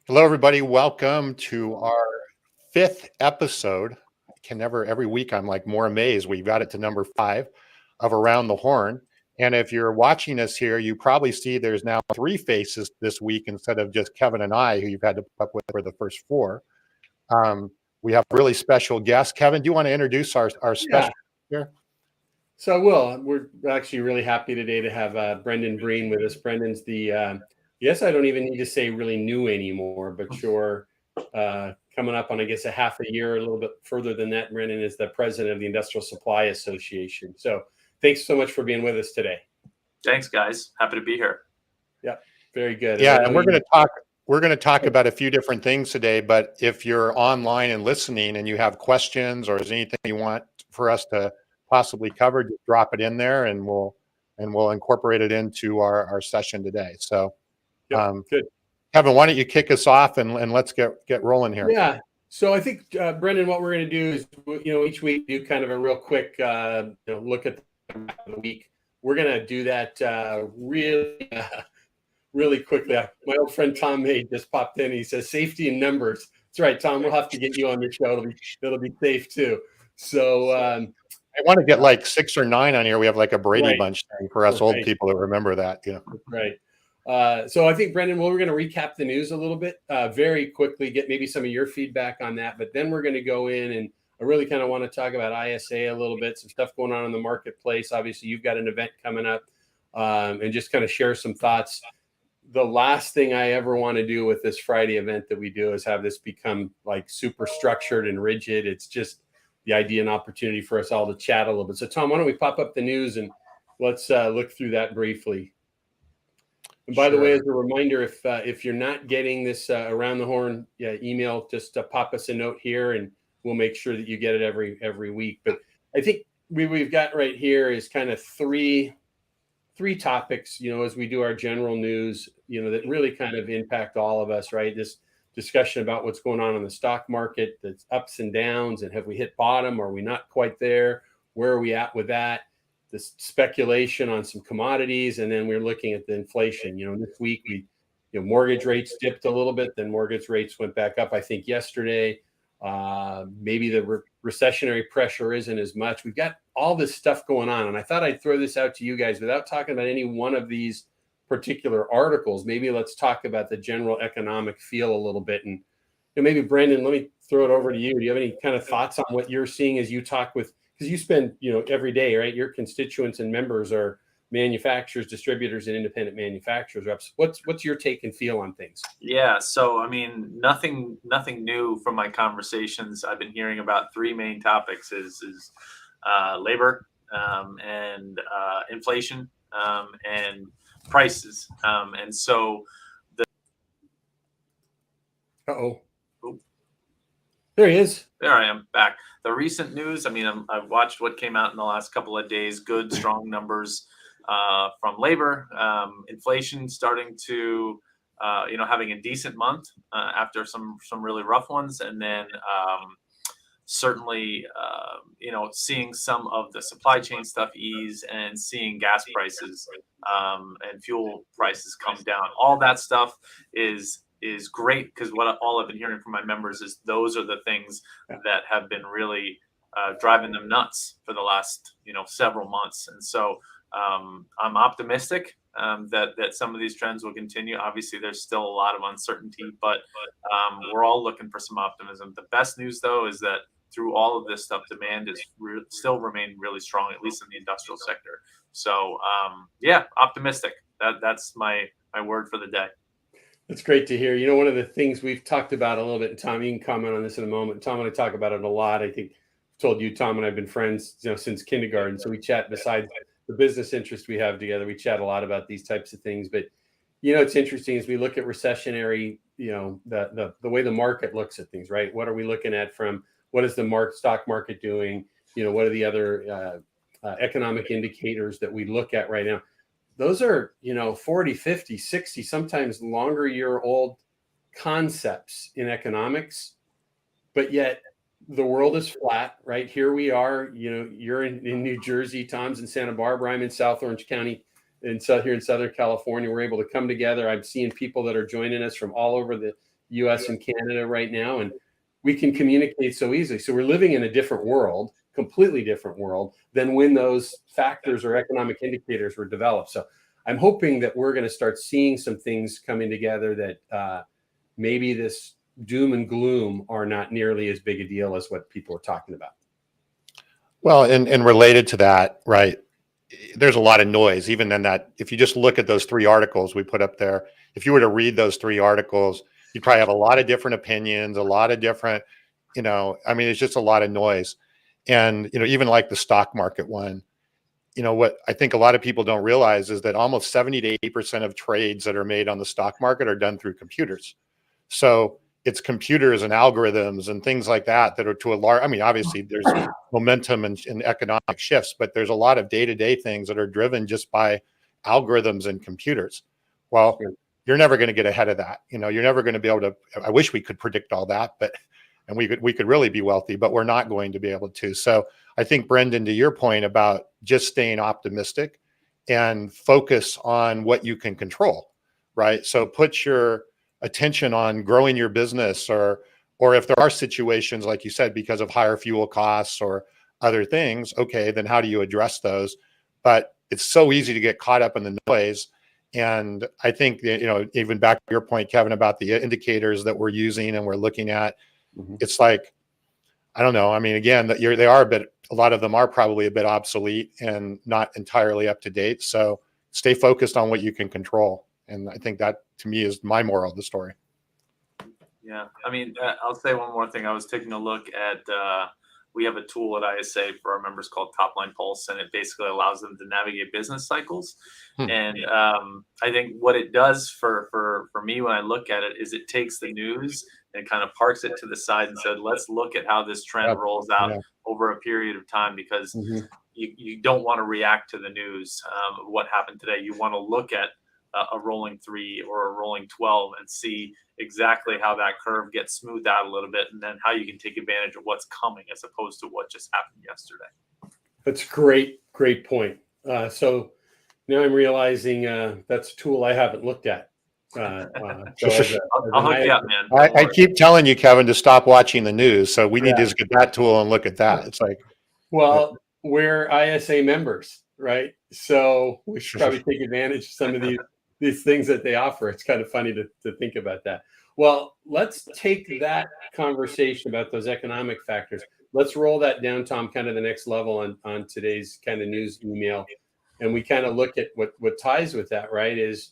Hello, everybody. Welcome to our fifth episode. I can never, every week, I'm like more amazed. We got it to number 5 of Around the Horn. And if you're watching us here, you probably see there's now 3 faces this week instead of just Kevin and I, who you've had to put up with for the first 4. Um, we have a really special guest. Kevin, do you want to introduce our Yeah, special here? so I will. We're actually really happy today to have Brendan Breen with us. Brendan's yes, I don't even need to say really new anymore, but you're coming up on, I guess, a half a year, a little bit further than that. Brendan is the president of the Industrial Supply Association. So thanks so much for being with us today. Thanks, guys. Happy to be here. Yeah, very good. Yeah, and we're going to talk about a few different things today, but if you're online and listening and you have questions or is anything you want for us to possibly cover, just drop it in there and we'll incorporate it into our session today. So Good. Kevin, why don't you kick us off and let's get rolling here. Yeah. So I think, Brendan, what we're going to do is, each week do kind of a real quick look at the week. We're going to do that really quickly. My old friend Tom May just popped in. He says safety in numbers. That's right, Tom. We'll have to get you on your show. It'll be safe too. So I want to get like 6 or 9 on here. We have like a Brady Bunch thing for us old people that remember that. Right. So I think, Brendan, we're going to recap the news a little bit very quickly, get maybe some of your feedback on that. But then we're going to go in and I really kind of want to talk about ISA a little bit, some stuff going on in the marketplace. Obviously, you've got an event coming up and just kind of share some thoughts. The last thing I ever want to do with this Friday event that we do is have this become like super structured and rigid. It's just the idea and opportunity for us all to chat a little bit. So, Tom, why don't we pop up the news and let's look through that briefly. And by the way, as a reminder, if you're not getting this Around the Horn email, just pop us a note here and we'll make sure that you get it every week. But I think we've got right here is kind of three topics, as we do our general news, that really kind of impact all of us, right? This discussion about what's going on in the stock market, that's ups and downs, and have we hit bottom? Are we not quite there? Where are we at with that? This speculation on some commodities, and then we're looking at the inflation. This week mortgage rates dipped a little bit, then mortgage rates went back up. I think yesterday, maybe the recessionary pressure isn't as much. We've got all this stuff going on, and I thought I'd throw this out to you guys without talking about any one of these particular articles. Maybe let's talk about the general economic feel a little bit, and maybe Brandon, let me throw it over to you. Do you have any kind of thoughts on what you're seeing as you talk with? Because you spend, every day, right? Your constituents and members are manufacturers, distributors, and independent manufacturers reps. What's your take and feel on things? Yeah, so I mean, nothing new from my conversations. I've been hearing about 3 main topics: is labor and inflation and prices. And so there he is. There I am back. The recent news, I mean, I've watched what came out in the last couple of days. Good, strong numbers from labor, inflation starting to, having a decent month after some really rough ones. And then certainly, seeing some of the supply chain stuff ease and seeing gas prices and fuel prices come down. All that stuff is great, because what all I've been hearing from my members is those are the things that have been really driving them nuts for the last several months. And so I'm optimistic that some of these trends will continue. Obviously, there's still a lot of uncertainty, but we're all looking for some optimism. The best news, though, is that through all of this stuff, demand is still remain really strong, at least in the industrial sector. So optimistic. That's my word for the day. That's great to hear. One of the things we've talked about a little bit, and Tom, you can comment on this in a moment. Tom and I talk about it a lot. I think I've told you, Tom and I have been friends, since kindergarten. So we chat, besides the business interest we have together, we chat a lot about these types of things. But, it's interesting as we look at recessionary, the way the market looks at things, right? What are we looking at from what is the stock market doing? What are the other economic indicators that we look at right now? Those are, 40, 50, 60, sometimes longer year old concepts in economics, but yet the world is flat, right? Here we are, you're in New Jersey, Tom's in Santa Barbara, I'm in South Orange County, here in Southern California. We're able to come together. I'm seeing people that are joining us from all over the US and Canada right now, and we can communicate so easily. So we're living in a different world, completely different world than when those factors or economic indicators were developed. So I'm hoping that we're going to start seeing some things coming together that maybe this doom and gloom are not nearly as big a deal as what people are talking about. Well, and related to that, right? There's a lot of noise, even in that. If you just look at those 3 articles we put up there, if you were to read those 3 articles, you'd probably have a lot of different opinions, a lot of different, I mean, it's just a lot of noise. And, even like the stock market one, what I think a lot of people don't realize is that almost 70 to 80% of trades that are made on the stock market are done through computers. So it's computers and algorithms and things like that are to a large, I mean, obviously there's momentum and economic shifts, but there's a lot of day-to-day things that are driven just by algorithms and computers. Well, you're never going to get ahead of that. You're never going to be able to, I wish we could predict all that, and we could really be wealthy, but we're not going to be able to. So I think, Brendan, to your point about just staying optimistic and focus on what you can control, right? So put your attention on growing your business, or if there are situations, like you said, because of higher fuel costs or other things, okay, then how do you address those? But it's so easy to get caught up in the noise. And I think that, even back to your point, Kevin, about the indicators that we're using and we're looking at, it's like, I don't know. I mean, again, they are a lot of them are probably a bit obsolete and not entirely up to date. So stay focused on what you can control. And I think that, to me, is my moral of the story. Yeah. I mean, I'll say one more thing. I was taking a look at, we have a tool at ISA for our members called Top Line Pulse, and it basically allows them to navigate business cycles. And I think what it does for me when I look at it is it takes the news and kind of parks it to the side and said, let's look at how this trend rolls out over a period of time, because you don't want to react to the news of what happened today. You want to look at a rolling 3 or a rolling 12 and see exactly how that curve gets smoothed out a little bit, and then how you can take advantage of what's coming as opposed to what just happened yesterday. That's great point. So now I'm realizing that's a tool I haven't looked at. I'll hook you up, man. I keep telling you, Kevin, to stop watching the news. So we need to just get that tool and look at that. It's like, well, we're ISA members, right? So we should probably take advantage of some of these things that they offer. It's kind of funny to think about that. Well, let's take that conversation about those economic factors. Let's roll that down, Tom, kind of the next level on today's kind of news email. And we kind of look at what ties with that, right? Is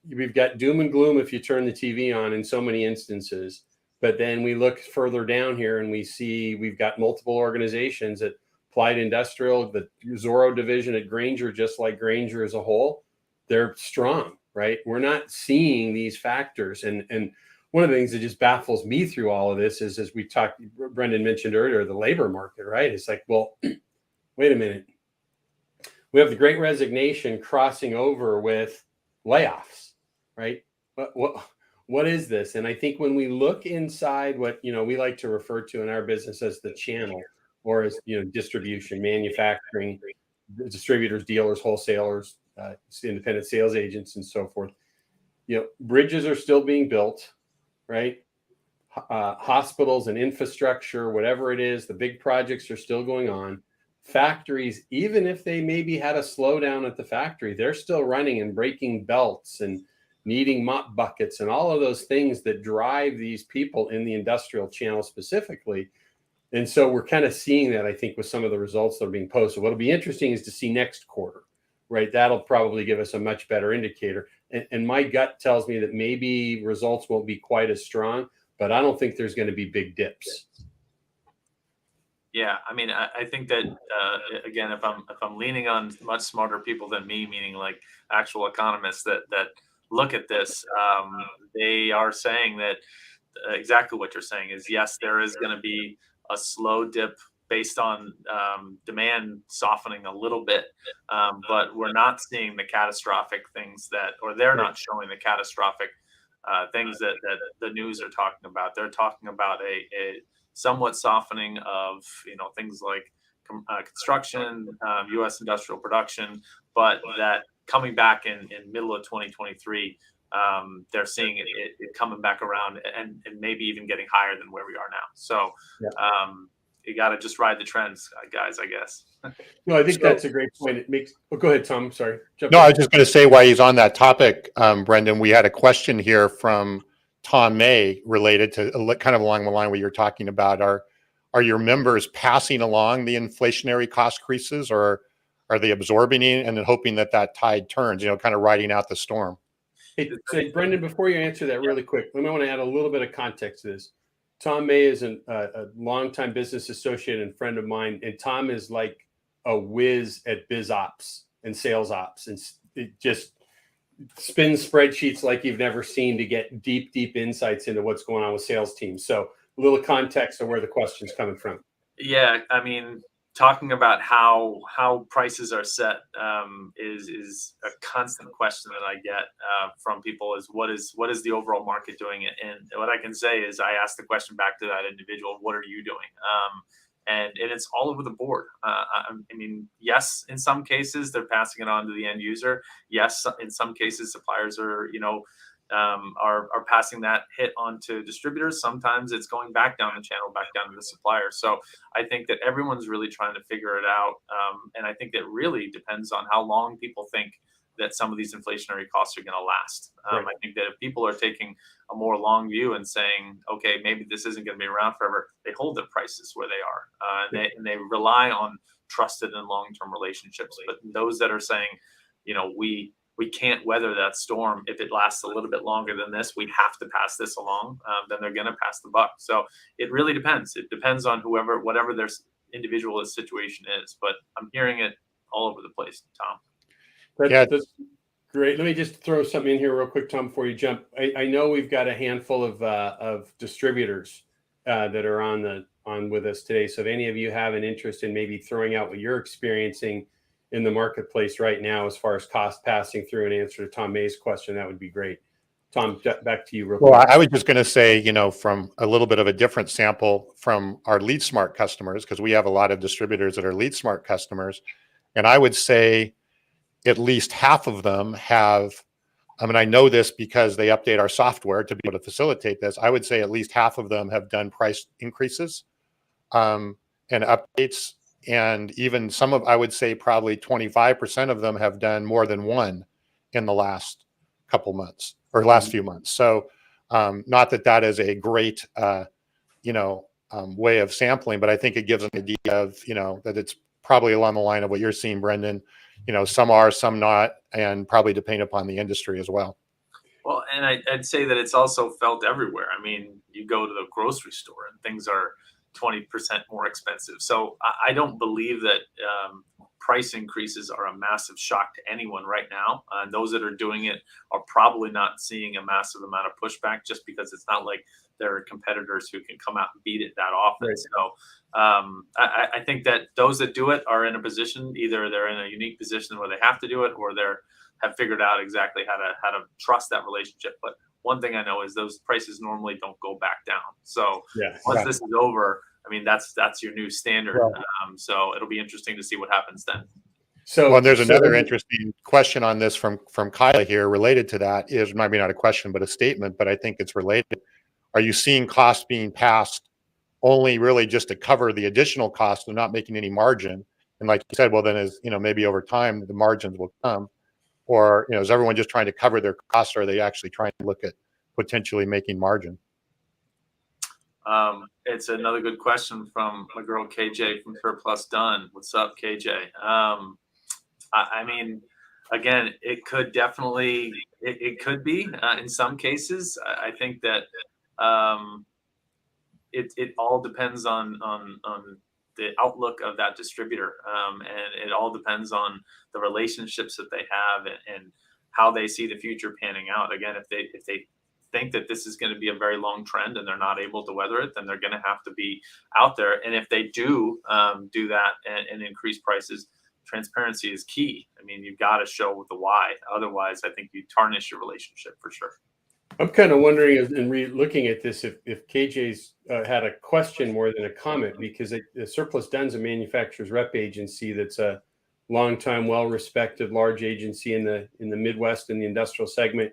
we've got doom and gloom if you turn the TV on in so many instances. But then we look further down here and we see we've got multiple organizations at Applied Industrial, the Zorro division at Grainger, just like Grainger as a whole. They're strong, right? We're not seeing these factors. And one of the things that just baffles me through all of this is, as we talked, Brendan mentioned earlier, the labor market, right? It's like, well, wait a minute. We have the Great Resignation crossing over with layoffs, right? What is this? And I think when we look inside what, we like to refer to in our business as the channel, or as, distribution, manufacturing, distributors, dealers, wholesalers, independent sales agents, and so forth. Bridges are still being built, right? Hospitals and infrastructure, whatever it is, the big projects are still going on. Factories, even if they maybe had a slowdown at the factory, they're still running and breaking belts and needing mop buckets and all of those things that drive these people in the industrial channel specifically. And so we're kind of seeing that, I think, with some of the results that are being posted. What'll be interesting is to see next quarter, right? That'll probably give us a much better indicator. And my gut tells me that maybe results won't be quite as strong, but I don't think there's going to be big dips. Yeah, I mean, I think that again, if I'm leaning on much smarter people than me, meaning like actual economists that look at this, they are saying that exactly what you're saying is, yes, there is going to be a slow dip based on demand softening a little bit, but we're not seeing the catastrophic things or they're not showing the catastrophic things that the news are talking about. They're talking about a somewhat softening of things like construction, U.S. industrial production, but that coming back in middle of 2023. They're seeing it coming back around and maybe even getting higher than where we are now. So you got to just ride the trends, guys, I guess. No, I think that's a great point. It makes. Oh, go ahead, Tom. Sorry. No, I was just going to say, while he's on that topic, Brendan, we had a question here from Tom May related to kind of along the line what you're talking about. Are your members passing along the inflationary cost increases, or are they absorbing it and then hoping that tide turns, kind of riding out the storm? Hey, so Brendan, before you answer that really quick, I want to add a little bit of context to this. Tom May is a longtime business associate and friend of mine, and Tom is like a whiz at biz ops and sales ops, and it just spins spreadsheets like you've never seen to get deep insights into what's going on with sales teams. So a little context of where the question's coming from. Yeah, I mean, talking about how prices are set is a constant question that I get from people is what is the overall market doing? And what I can say is I ask the question back to that individual, what are you doing? And it's all over the board. I mean, yes, in some cases they're passing it on to the end user. Yes, in some cases suppliers are are passing that hit on to distributors. Sometimes it's going back down the channel, back down to the supplier. So I think that everyone's really trying to figure it out. And I think that really depends on how long people think that some of these inflationary costs are going to last. Right. I think that if people are taking a more long view and saying, okay, maybe this isn't going to be around forever, they hold their prices where they are. And they rely on trusted and long-term relationships. But those that are saying, we can't weather that storm. If it lasts a little bit longer than this, we have to pass this along. Then they're going to pass the buck. So it really depends. It depends on whatever their individual situation is. But I'm hearing it all over the place, Tom. That's great. Let me just throw something in here real quick, Tom, before you jump. I know we've got a handful of distributors that are on with us today. So if any of you have an interest in maybe throwing out what you're experiencing in the marketplace right now as far as cost passing through, and answer to Tom May's question, that would be great. Tom, back to you real quick. Well, I was just going to say, from a little bit of a different sample from our LeadSmart customers, because we have a lot of distributors that are LeadSmart customers. And I would say at least half of them have, I know this because they update our software to be able to facilitate this. I would say at least half of them have done price increases and updates. And even I would say probably 25% of them have done more than one in the last couple months or last few months. So not that is a great, way of sampling, but I think it gives an idea of, that it's probably along the line of what you're seeing, Brendan. Some are, some not, and probably depending upon the industry as well. Well, and I'd say that it's also felt everywhere. I mean, you go to the grocery store and things are 20% more expensive. So I don't believe that price increases are a massive shock to anyone right now. Those that are doing it are probably not seeing a massive amount of pushback, just because it's not like there are competitors who can come out and beat it that often. Right. So I think that those that do it are in a position, either they're in a unique position where they have to do it, or have figured out exactly how to trust that relationship. But one thing I know is those prices normally don't go back down. So once this is over, I mean, that's your new standard. Right. So it'll be interesting to see what happens then. So there's another interesting question on this from Kyla here related to that. Is maybe not a question, but a statement, but I think it's related. Are you seeing costs being passed only really just to cover the additional cost and not making any margin? And like you said, well, then as maybe over time the margins will come, or is everyone just trying to cover their costs, or are they actually trying to look at potentially making margin? It's another good question from my girl KJ from Surplus Done. What's up, KJ? I mean, again, it could definitely, it could be in some cases. I think that it all depends on the outlook of that distributor, and it all depends on the relationships that they have and how they see the future panning out. Again, if they think that this is going to be a very long trend and they're not able to weather it, then they're going to have to be out there. And if they do that and increase prices, transparency is key. I mean, you've got to show the why. Otherwise, I think you tarnish your relationship for sure. I'm kind of wondering, and looking at this, if KJ's had a question more than a comment, because Surplus Done's a manufacturer's rep agency that's a longtime, well-respected, large agency in the Midwest in the industrial segment.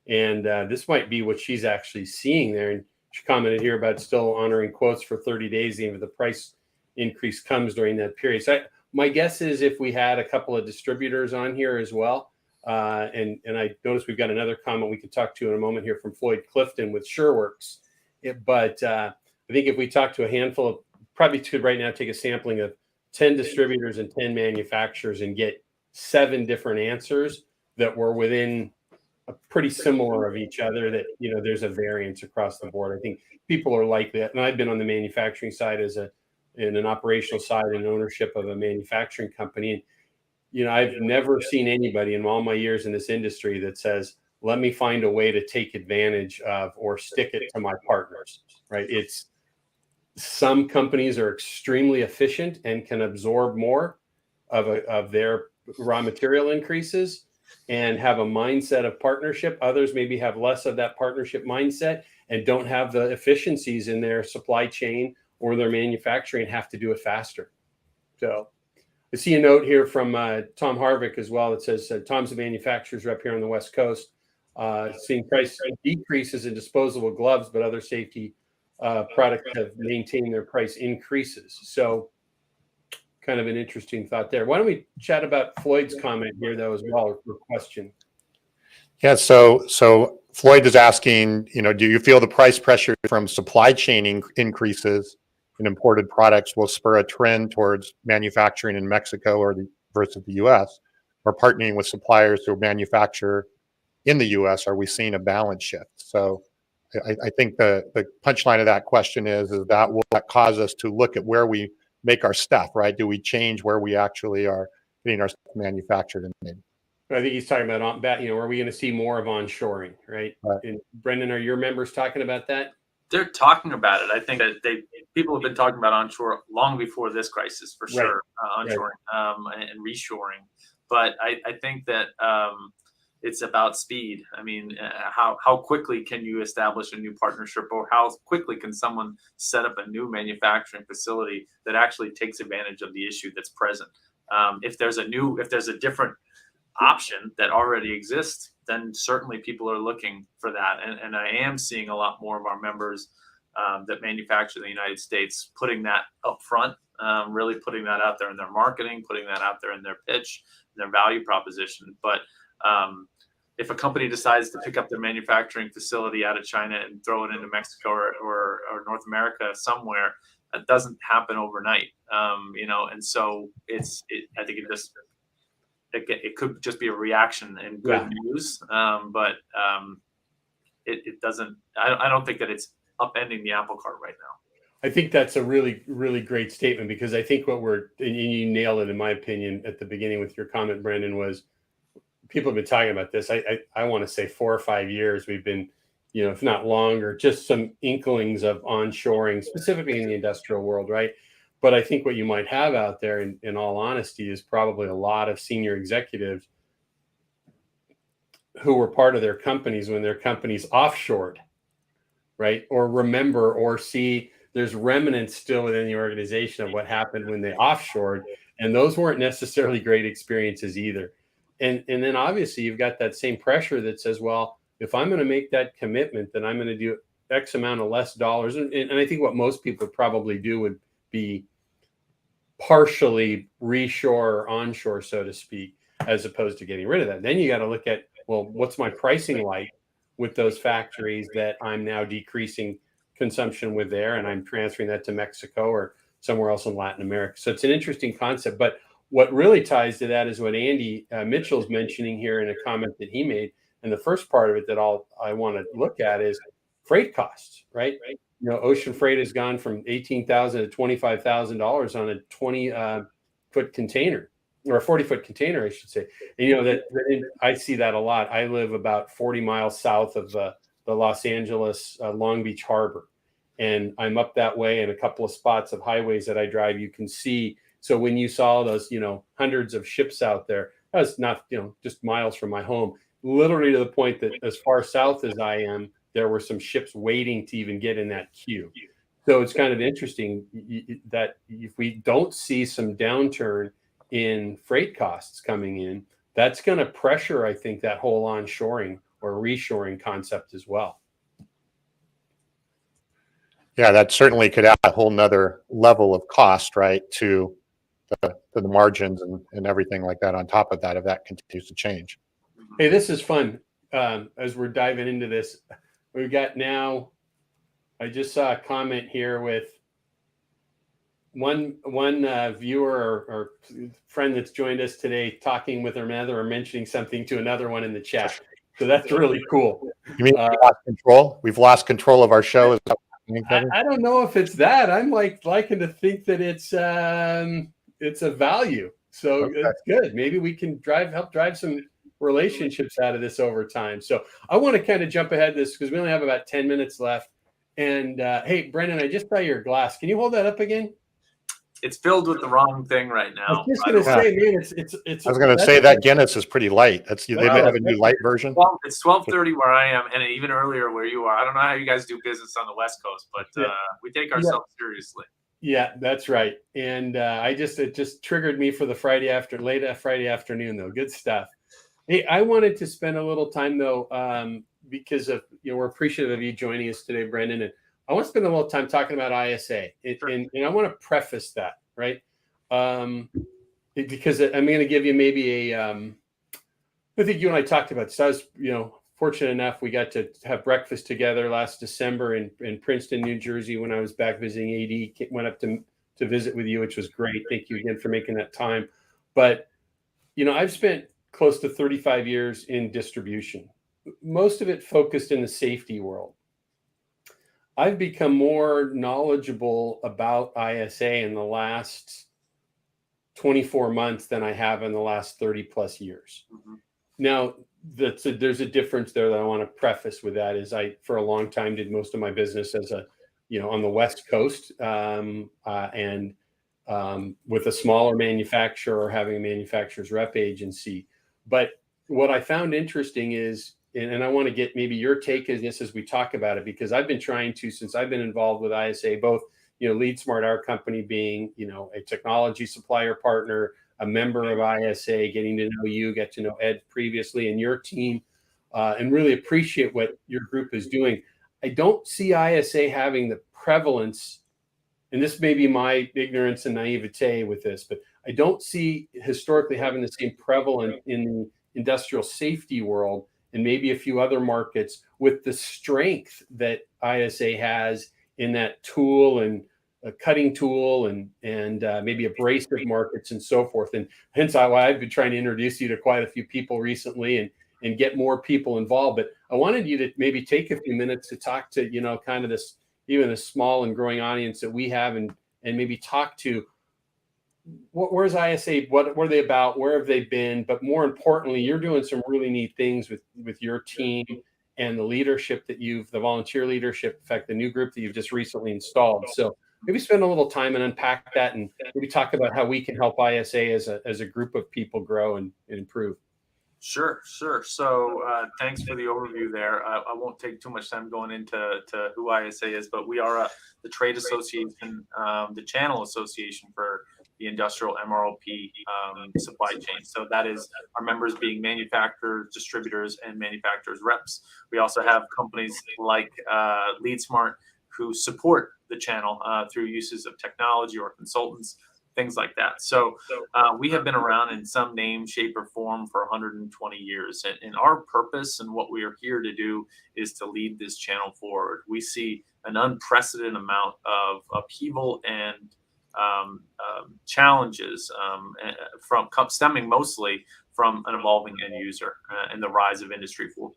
And this might be what she's actually seeing there. And she commented here about still honoring quotes for 30 days, even if the price increase comes during that period. So my guess is if we had a couple of distributors on here as well, and I noticed we've got another comment we could talk to in a moment here from Floyd Clifton with SureWorks. But I think if we talk to a handful of, probably could right now take a sampling of 10 distributors and 10 manufacturers and get 7 different answers that were within a pretty similar of each other, that, you know, there's a variance across the board. I think people are like that. And I've been on the manufacturing side in an operational side and ownership of a manufacturing company. And, you know, I've never seen anybody in all my years in this industry that says, let me find a way to take advantage of or stick it to my partners, right? It's, some companies are extremely efficient and can absorb more of their raw material increases and have a mindset of partnership. Others maybe have less of that partnership mindset and don't have the efficiencies in their supply chain or their manufacturing, have to do it faster. So I see a note here from Tom Harvick as well that says, Tom's a manufacturer's rep here on the West Coast, seeing price decreases in disposable gloves, but other safety products have maintained their price increases. So kind of an interesting thought there. Why don't we chat about Floyd's comment here, though, as well, or question? Yeah, so Floyd is asking, you know, do you feel the price pressure from supply chain increases in imported products will spur a trend towards manufacturing in Mexico versus the U.S., or partnering with suppliers who manufacture in the U.S.? Are we seeing a balance shift? So I think the punchline of that question is that will that cause us to look at where we make our stuff, right? Do we change where we actually are getting our stuff manufactured and made? I think he's talking about, you know, are we going to see more of onshoring, right? And Brendan, are your members talking about that? They're talking about it. I think that people have been talking about onshore long before this crisis, for sure, onshoring and reshoring. But I think that it's about speed. I mean, how quickly can you establish a new partnership, or how quickly can someone set up a new manufacturing facility that actually takes advantage of the issue that's present? If there's a different option that already exists, then certainly people are looking for that. And I am seeing a lot more of our members that manufacture in the United States putting that up front, really putting that out there in their marketing, putting that out there in their pitch, their value proposition. But if a company decides to pick up their manufacturing facility out of China and throw it into Mexico or North America somewhere, that doesn't happen overnight. You know, and so I think it could just be a reaction and good news, but it doesn't. I don't think that it's upending the apple cart right now. I think that's a really, really great statement, because I think and you nailed it, in my opinion, at the beginning with your comment, Brandon, was people have been talking about this. I want to say 4 or 5 years we've been, you know, if not longer, just some inklings of onshoring, specifically in the industrial world, right? But I think what you might have out there, in all honesty, is probably a lot of senior executives who were part of their companies when their companies offshored, right? Or remember or see there's remnants still within the organization of what happened when they offshored. And those weren't necessarily great experiences either. And then obviously you've got that same pressure that says, well, if I'm going to make that commitment, then I'm going to do X amount of less dollars. And I think what most people would probably do would be partially reshore or onshore, so to speak, as opposed to getting rid of that. Then you got to look at, well, what's my pricing like with those factories that I'm now decreasing consumption with there, and I'm transferring that to Mexico or somewhere else in Latin America. So it's an interesting concept. But what really ties to that is what Andy Mitchell's mentioning here in a comment that he made. And the first part of it that I want to look at is freight costs, right? You know, ocean freight has gone from $18,000 to $25,000 on a 20-foot container, or a 40-foot container, I should say. And, you know, that I see that a lot. I live about 40 miles south of the Los Angeles Long Beach Harbor, and I'm up that way in a couple of spots of highways that I drive. You can see. So when you saw those, you know, hundreds of ships out there, that was not, you know, just miles from my home, literally to the point that as far south as I am, there were some ships waiting to even get in that queue. So it's kind of interesting that if we don't see some downturn in freight costs coming in, that's going to pressure, I think, that whole onshoring or reshoring concept as well. Yeah, that certainly could add a whole nother level of cost, right, to the margins and everything like that on top of that, if that continues to change. Hey, this is fun. As we're diving into this, we've got now, I just saw a comment here with one viewer or friend that's joined us today talking with another or mentioning something to another one in the chat. So that's really cool. You mean we lost control? We've lost control of our show? Is that what you mean, Kevin? I don't know if it's that. I'm liking to think that it's a value. So Okay. it's good. Maybe we can help drive some relationships out of this over time. So I want to kind of jump ahead this because we only have about 10 minutes left. And hey, Brendan, I just saw your glass. Can you hold that up again? It's filled with the wrong thing right now. I was just going to say, man, it's. I was going to say that Guinness is pretty light. They have a new light version. Well, it's 12:30 where I am, and even earlier where you are. I don't know how you guys do business on the West Coast, but we take ourselves seriously. Yeah, that's right. And it just triggered me for the late Friday afternoon, though. Good stuff. Hey, I wanted to spend a little time though, because of we're appreciative of you joining us today, Brendan, and I want to spend a little time talking about ISA, and I want to preface that, right? Because I'm going to give you maybe I think you and I talked about this. I was, fortunate enough we got to have breakfast together last December in Princeton, New Jersey, when I was back visiting AD. Went up to visit with you, which was great. Thank you again for making that time. But I've spent close to 35 years in distribution, most of it focused in the safety world. I've become more knowledgeable about ISA in the last 24 months than I have in the last 30 plus years. Mm-hmm. Now, there's a difference there that I want to preface with that is I, for a long time, did most of my business as on the West Coast and with a smaller manufacturer or having a manufacturer's rep agency. But what I found interesting is, and I want to get maybe your take on this as we talk about it, because I've been trying to, since I've been involved with ISA, both, LeadSmart, our company being, a technology supplier partner, a member of ISA, getting to know you, get to know Ed previously and your team, and really appreciate what your group is doing. I don't see ISA having the prevalence, and this may be my ignorance and naivete with this, but I don't see historically having the same prevalence in the industrial safety world and maybe a few other markets with the strength that ISA has in that tool and a cutting tool and maybe abrasive markets and so forth. And hence why I've been trying to introduce you to quite a few people recently and get more people involved. But I wanted you to maybe take a few minutes to talk to, kind of this, even a small and growing audience that we have and maybe talk to where's ISA, what are they about, where have they been? But more importantly, you're doing some really neat things with your team and the leadership the volunteer leadership, in fact, the new group that you've just recently installed. So maybe spend a little time and unpack that and maybe talk about how we can help ISA as a group of people grow and improve. Sure. So thanks for the overview there. I won't take too much time going into who ISA is, but we are the trade association, the channel association for the industrial MROP supply chain. So that is our members being manufacturers, distributors, and manufacturers reps. We also have companies like LeadSmart who support the channel through uses of technology or consultants, things like that. So we have been around in some name, shape, or form for 120 years. And our purpose and what we are here to do is to lead this channel forward. We see an unprecedented amount of upheaval and challenges stemming mostly from an evolving end user and the rise of Industry 4.0.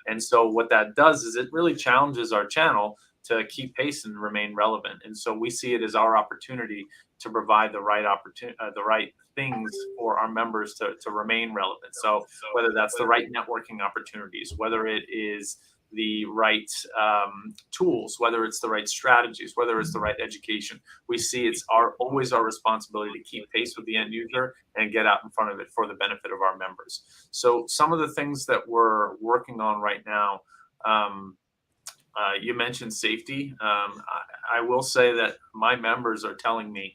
And so what that does is it really challenges our channel to keep pace and remain relevant. And so we see it as our opportunity to provide the right things for our members to remain relevant. So whether that's the right networking opportunities, whether it is the right tools, whether it's the right strategies, whether it's the right education, we see it's always our responsibility to keep pace with the end user and get out in front of it for the benefit of our members. So some of the things that we're working on right now, you mentioned safety. I will say that my members are telling me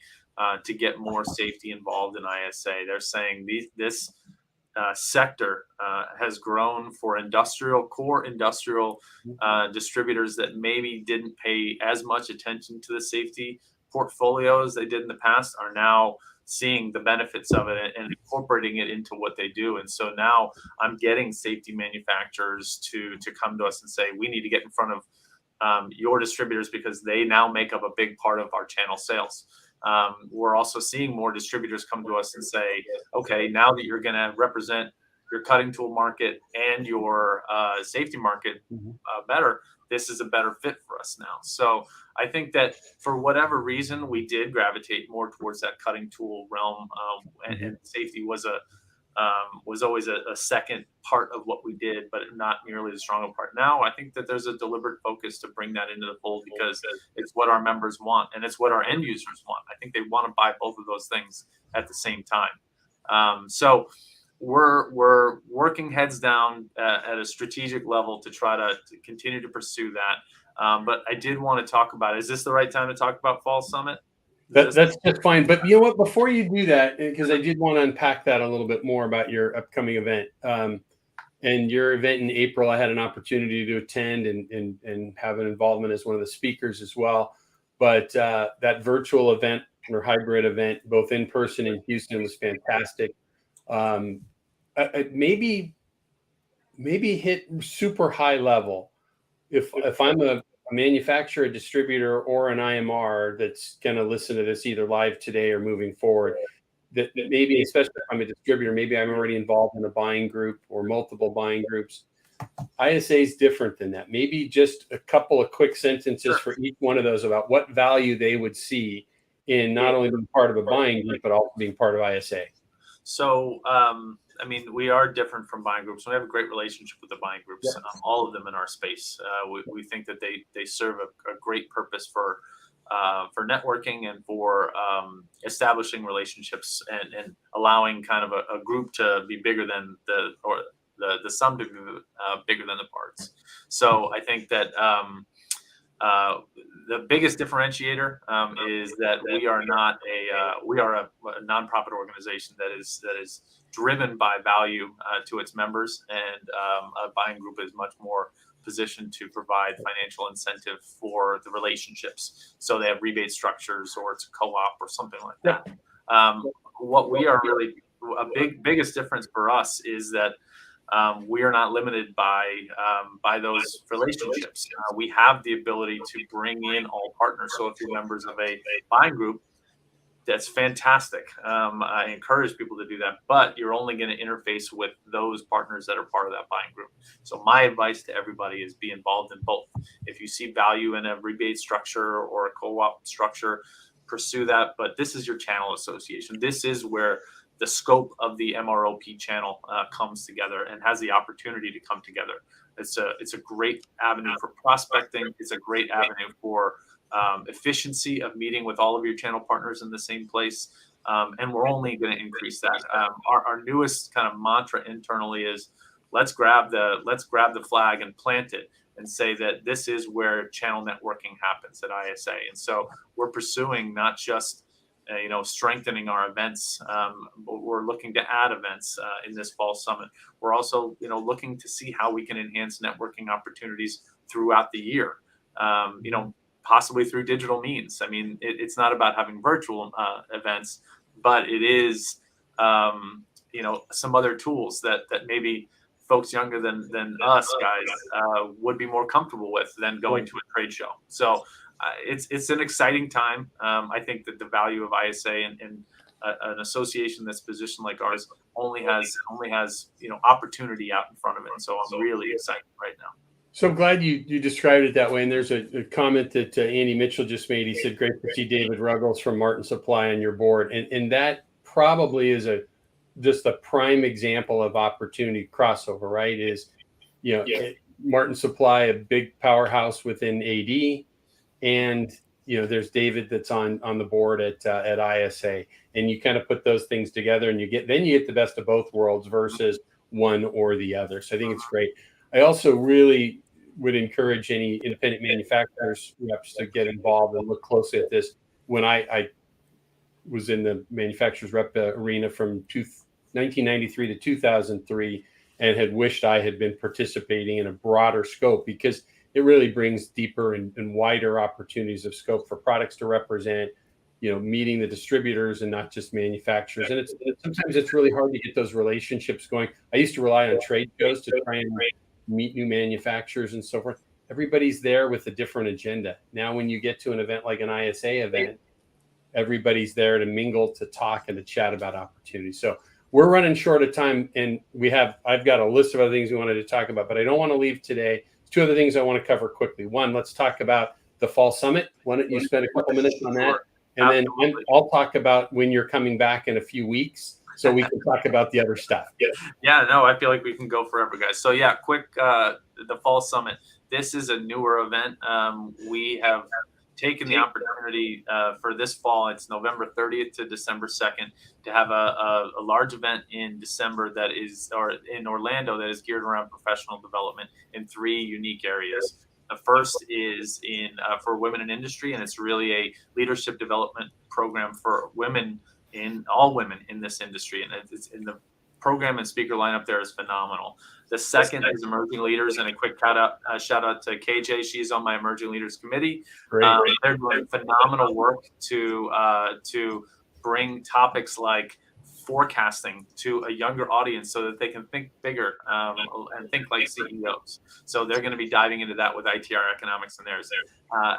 to get more safety involved in ISA. They're saying this sector has grown for core industrial distributors that maybe didn't pay as much attention to the safety portfolio as they did in the past, are now seeing the benefits of it and incorporating it into what they do. And so now I'm getting safety manufacturers to come to us and say, we need to get in front of your distributors because they now make up a big part of our channel sales. We're also seeing more distributors come to us and say, okay, now that you're going to represent your cutting tool market and your safety market better, this is a better fit for us now. So I think that for whatever reason, we did gravitate more towards that cutting tool realm, and safety was always a second part of what we did, but not nearly the stronger part. Now I think that there's a deliberate focus to bring that into the fold because it's what our members want and it's what our end users want. I think they want to buy both of those things at the same time. So we're working heads down at a strategic level to try to continue to pursue that. But I did want to talk about, is this the right time to talk about Fall Summit? That's just fine. But you know what? Before you do that, because I did want to unpack that a little bit more about your upcoming event. And your event in April, I had an opportunity to attend and have an involvement as one of the speakers as well. But that virtual event or hybrid event, both in person in Houston, was fantastic. Maybe hit super high level. If I'm a manufacturer, a distributor, or an IMR that's going to listen to this either live today or moving forward, that maybe, especially if I'm a distributor, maybe I'm already involved in a buying group or multiple buying groups. ISA is different than that. Maybe just a couple of quick sentences for each one of those about what value they would see in not only being part of a buying group, but also being part of ISA. So, I mean, we are different from buying groups. We have a great relationship with the buying groups, all of them in our space. We think that they serve a great purpose for networking and for establishing relationships and allowing kind of a group to be bigger than the sum to be bigger than the parts. So I think that the biggest differentiator is that we are not a nonprofit organization that is driven by value to its members, and a buying group is much more positioned to provide financial incentive for the relationships. So they have rebate structures, or it's a co-op or something like that. What we are really biggest difference for us is that we are not limited by those relationships. We have the ability to bring in all partners. So if you're members of a buying group, that's fantastic. I encourage people to do that, but you're only going to interface with those partners that are part of that buying group. So my advice to everybody is be involved in both. If you see value in a rebate structure or a co-op structure, pursue that. But this is your channel association. This is where the scope of the MROP channel comes together and has the opportunity to come together. It's a great avenue for prospecting. It's a great avenue for efficiency of meeting with all of your channel partners in the same place. And we're only going to increase that. Our newest kind of mantra internally is let's grab the flag and plant it and say that this is where channel networking happens at ISA. And so we're pursuing not just strengthening our events, but we're looking to add events in this fall summit. We're also, looking to see how we can enhance networking opportunities throughout the year, possibly through digital means. I mean, it's not about having virtual events, but it is, some other tools that maybe folks younger than us guys would be more comfortable with than going to a trade show. So it's an exciting time. I think that the value of ISA and an association that's positioned like ours only has opportunity out in front of it. And so I'm really excited right now. So I'm glad you described it that way. And there's a comment that Andy Mitchell just made. He said, great to see David Ruggles from Martin Supply on your board. And that probably is just a prime example of opportunity crossover, right? Martin Supply, a big powerhouse within AD. And, there's David that's on the board at ISA, and you kind of put those things together and you get the best of both worlds versus one or the other. So I think it's great. I also really would encourage any independent manufacturers reps to get involved and look closely at this. When I was in the manufacturers rep arena from 1993 to 2003, and had wished I had been participating in a broader scope, because it really brings deeper and wider opportunities of scope for products to represent, meeting the distributors and not just manufacturers. And sometimes it's really hard to get those relationships going. I used to rely on trade shows to try and meet new manufacturers and so forth. Everybody's there with a different agenda. Now, when you get to an event like an ISA event, everybody's there to mingle, to talk, and to chat about opportunities. So we're running short of time, and I've got a list of other things we wanted to talk about, but I don't want to leave today. Two other things I want to cover quickly. One, let's talk about the fall summit. Why don't you spend a couple minutes on that? And then I'll talk about when you're coming back in a few weeks, so we can talk about the other stuff. Yeah, no, I feel like we can go forever, guys. So yeah, quick, the fall summit. This is a newer event. We have taken the opportunity for this fall. It's November 30th to December 2nd to have a large event in December or in Orlando that is geared around professional development in 3 unique areas. The first is for women in industry, and it's really a leadership development program for all women in this industry. And it's in the program and speaker lineup there is phenomenal. The second is emerging leaders, and a quick shout out to KJ. She's on my emerging leaders committee. They're doing phenomenal work to bring topics like forecasting to a younger audience so that they can think bigger and think like CEOs. So they're going to be diving into that with ITR Economics and theirs.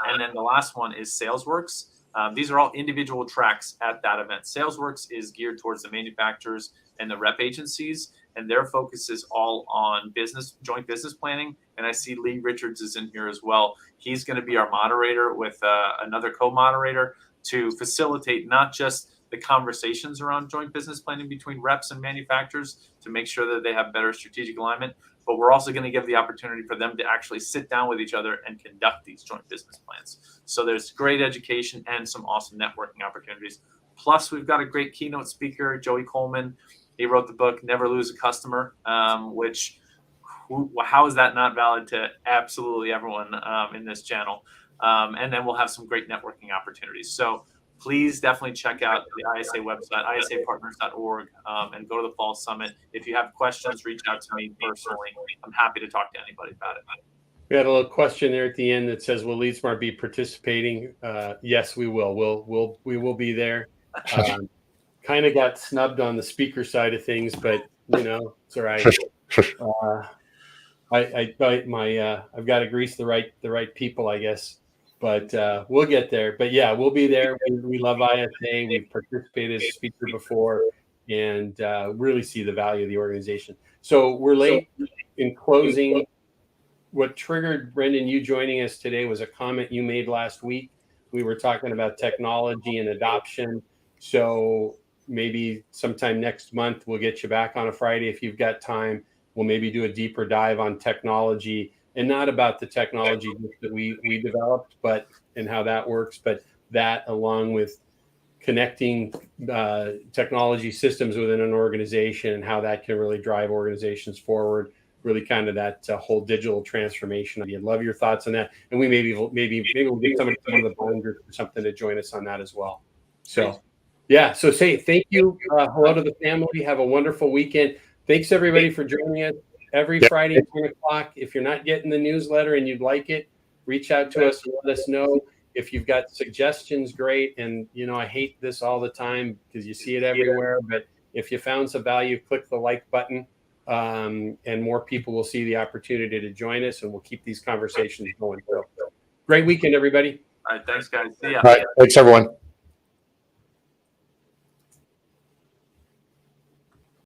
And then the last one is SalesWorks. These are all individual tracks at that event. SalesWorks is geared towards the manufacturers and the rep agencies, and their focus is all on joint business planning. And I see Lee Richards is in here as well. He's going to be our moderator with another co-moderator to facilitate not just the conversations around joint business planning between reps and manufacturers to make sure that they have better strategic alignment, but we're also going to give the opportunity for them to actually sit down with each other and conduct these joint business plans. So there's great education and some awesome networking opportunities. Plus, we've got a great keynote speaker, Joey Coleman. He wrote the book, Never Lose a Customer, which how is that not valid to absolutely everyone in this channel? And then we'll have some great networking opportunities. So please definitely check out the ISA website, isapartners.org, and go to the Fall Summit. If you have questions, reach out to me personally. I'm happy to talk to anybody about it. We had a little question there at the end that says, will LeadSmart be participating? Yes, we will. We will be there. Kind of got snubbed on the speaker side of things, but it's all right. I've got to grease the right people, I guess. But we'll get there. But yeah, we'll be there. We love ISA. We've participated as a speaker before, and really see the value of the organization. So we're late. In closing, what triggered, Brendan, you joining us today was a comment you made last week. We were talking about technology and adoption. So maybe sometime next month, we'll get you back on a Friday if you've got time. We'll maybe do a deeper dive on technology, and not about the technology that we developed, and how that works, but that along with connecting technology systems within an organization and how that can really drive organizations forward, really kind of that whole digital transformation. I'd love your thoughts on that. And we maybe we'll get somebody from the bond group or something to join us on that as well. So yeah, so say thank you. Hello to the family. Have a wonderful weekend. Thanks everybody for joining us. Every Friday at 10 o'clock. If you're not getting the newsletter and you'd like it, reach out to us and let us know. If you've got suggestions, great. And, I hate this all the time because you see it everywhere. But if you found some value, click the like button, and more people will see the opportunity to join us, and we'll keep these conversations going. So, great weekend, everybody. All right. Thanks, guys. See ya. All right. Thanks, everyone.